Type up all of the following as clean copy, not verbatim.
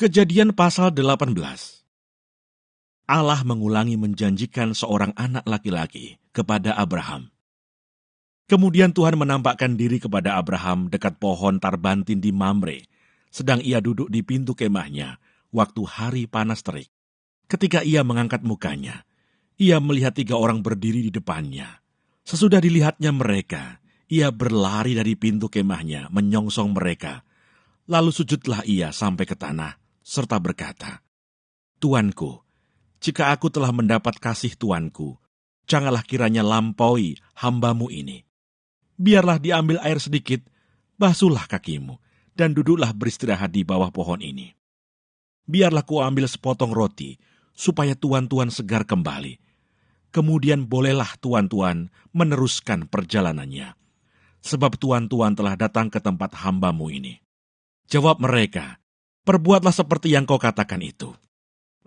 Kejadian pasal 18. Allah mengulangi menjanjikan seorang anak laki-laki kepada Abraham. Kemudian Tuhan menampakkan diri kepada Abraham dekat pohon tarbantin di Mamre, sedang ia duduk di pintu kemahnya waktu hari panas terik. Ketika ia mengangkat mukanya, ia melihat 3 orang berdiri di depannya. Sesudah dilihatnya mereka, ia berlari dari pintu kemahnya menyongsong mereka. Lalu sujudlah ia sampai ke tanah, serta berkata, "Tuanku, jika aku telah mendapat kasih Tuanku, janganlah kiranya lampaui hamba-Mu ini. Biarlah diambil air sedikit, basuhlah kakimu, dan duduklah beristirahat di bawah pohon ini. Biarlah kuambil sepotong roti, supaya tuan-tuan segar kembali. Kemudian bolehlah tuan-tuan meneruskan perjalanannya, sebab tuan-tuan telah datang ke tempat hamba-Mu ini." Jawab mereka, "Perbuatlah seperti yang kau katakan itu."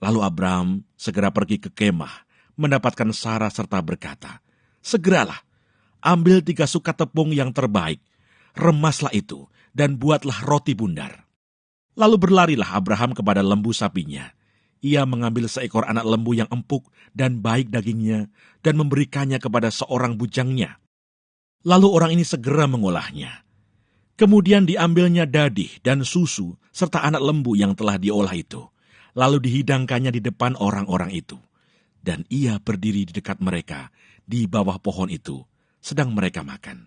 Lalu Abraham segera pergi ke kemah, mendapatkan Sarah serta berkata, "Segeralah, ambil 3 sukat tepung yang terbaik, remaslah itu, dan buatlah roti bundar." Lalu berlarilah Abraham kepada lembu sapinya. Ia mengambil seekor anak lembu yang empuk dan baik dagingnya, dan memberikannya kepada seorang bujangnya. Lalu orang ini segera mengolahnya. Kemudian diambilnya dadih dan susu, serta anak lembu yang telah diolah itu. Lalu dihidangkannya di depan orang-orang itu. Dan ia berdiri di dekat mereka, di bawah pohon itu, sedang mereka makan.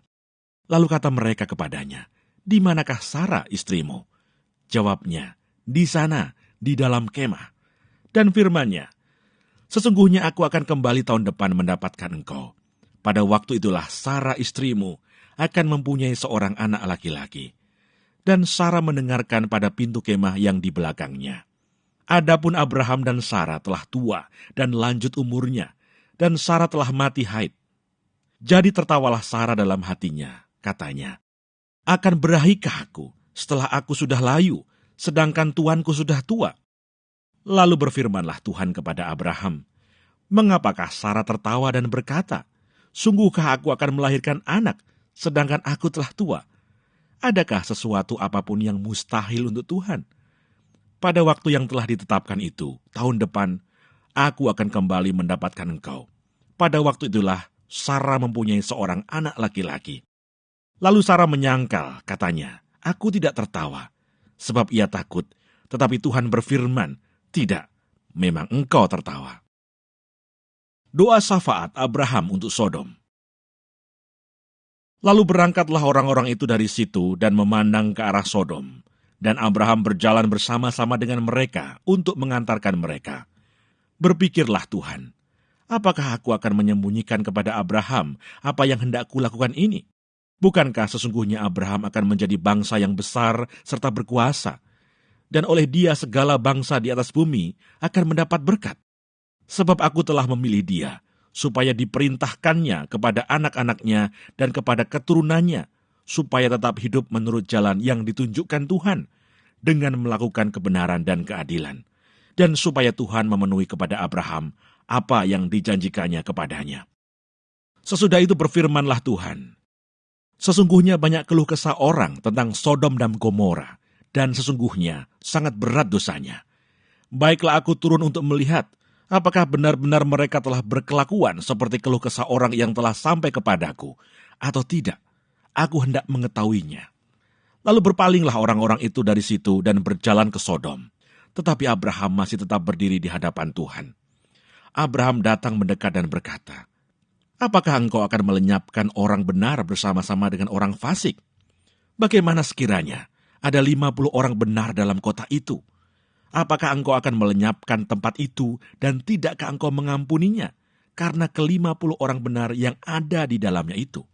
Lalu kata mereka kepadanya, "Di manakah Sarah istrimu?" Jawabnya, "Di sana, di dalam kemah." Dan firman-Nya, "Sesungguhnya aku akan kembali tahun depan mendapatkan engkau. Pada waktu itulah Sarah istrimu akan mempunyai seorang anak laki-laki." Dan Sarah mendengarkan pada pintu kemah yang di belakangnya. Adapun Abraham dan Sarah telah tua dan lanjut umurnya, dan Sarah telah mati haid. Jadi tertawalah Sarah dalam hatinya, katanya, "Akan berahikah aku setelah aku sudah layu, sedangkan tuanku sudah tua?" Lalu berfirmanlah Tuhan kepada Abraham, "Mengapakah Sarah tertawa dan berkata, 'Sungguhkah aku akan melahirkan anak, sedangkan aku telah tua?' Adakah sesuatu apapun yang mustahil untuk Tuhan? Pada waktu yang telah ditetapkan itu, tahun depan, aku akan kembali mendapatkan engkau." Pada waktu itulah Sarah mempunyai seorang anak laki-laki. Lalu Sarah menyangkal, katanya, "Aku tidak tertawa," sebab ia takut. Tetapi Tuhan berfirman, "Tidak, memang engkau tertawa." Doa syafaat Abraham untuk Sodom. Lalu berangkatlah orang-orang itu dari situ dan memandang ke arah Sodom. Dan Abraham berjalan bersama-sama dengan mereka untuk mengantarkan mereka. Berpikirlah Tuhan, "Apakah aku akan menyembunyikan kepada Abraham apa yang hendak kulakukan ini? Bukankah sesungguhnya Abraham akan menjadi bangsa yang besar serta berkuasa, dan oleh dia segala bangsa di atas bumi akan mendapat berkat? Sebab aku telah memilih dia, supaya diperintahkannya kepada anak-anaknya dan kepada keturunannya, supaya tetap hidup menurut jalan yang ditunjukkan Tuhan, dengan melakukan kebenaran dan keadilan, dan supaya Tuhan memenuhi kepada Abraham apa yang dijanjikannya kepadanya." Sesudah itu berfirmanlah Tuhan, "Sesungguhnya banyak keluh kesah orang tentang Sodom dan Gomora, dan sesungguhnya sangat berat dosanya. Baiklah aku turun untuk melihat, apakah benar-benar mereka telah berkelakuan seperti keluh kesah orang yang telah sampai kepadaku, atau tidak? Aku hendak mengetahuinya." Lalu berpalinglah orang-orang itu dari situ dan berjalan ke Sodom. Tetapi Abraham masih tetap berdiri di hadapan Tuhan. Abraham datang mendekat dan berkata, "Apakah engkau akan melenyapkan orang benar bersama-sama dengan orang fasik? Bagaimana sekiranya ada 50 orang benar dalam kota itu? Apakah engkau akan melenyapkan tempat itu dan tidakkah engkau mengampuninya karena ke-50 orang benar yang ada di dalamnya itu?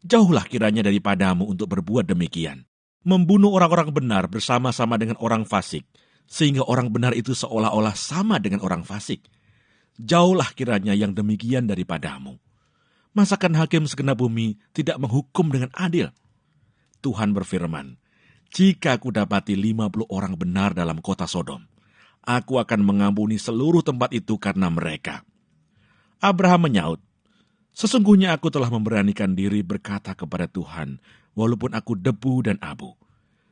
Jauhlah kiranya daripadamu untuk berbuat demikian, membunuh orang-orang benar bersama-sama dengan orang fasik, sehingga orang benar itu seolah-olah sama dengan orang fasik. Jauhlah kiranya yang demikian daripadamu. Masakan hakim segenap bumi tidak menghukum dengan adil?" Tuhan berfirman, "Jika aku dapati 50 orang benar dalam kota Sodom, aku akan mengampuni seluruh tempat itu karena mereka." Abraham menyaut, "Sesungguhnya aku telah memberanikan diri berkata kepada Tuhan, walaupun aku debu dan abu.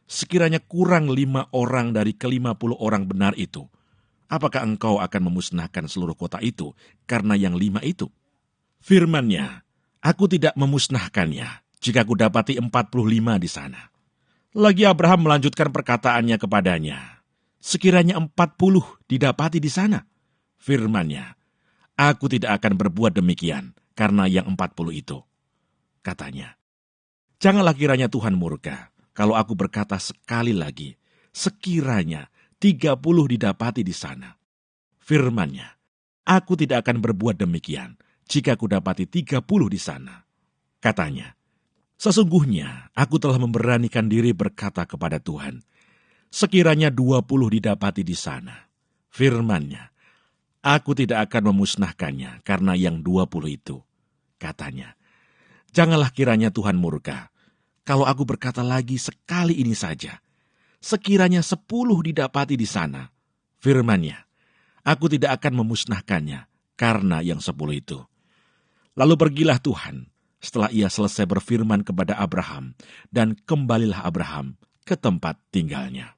sekiranya kurang 5 orang dari ke-50 orang benar itu, apakah engkau akan memusnahkan seluruh kota itu karena yang 5 itu? Firman-Nya, aku tidak memusnahkannya jika ku dapati 45 di sana. Lagi Abraham melanjutkan perkataannya kepadanya, sekiranya 40 didapati di sana. Firman-Nya, aku tidak akan berbuat demikian karena yang 40 itu. Katanya, janganlah kiranya Tuhan murka kalau aku berkata sekali lagi, sekiranya 30 didapati di sana. Firman-Nya, aku tidak akan berbuat demikian jika ku dapati 30 di sana. Katanya, sesungguhnya aku telah memberanikan diri berkata kepada Tuhan, sekiranya 20 didapati di sana. Firman-Nya, aku tidak akan memusnahkannya karena yang 20 itu. Katanya, janganlah kiranya Tuhan murka kalau aku berkata lagi sekali ini saja, sekiranya 10 didapati di sana. Firman-Nya, aku tidak akan memusnahkannya karena yang 10 itu. Lalu pergilah Tuhan setelah ia selesai berfirman kepada Abraham, dan kembalilah Abraham ke tempat tinggalnya.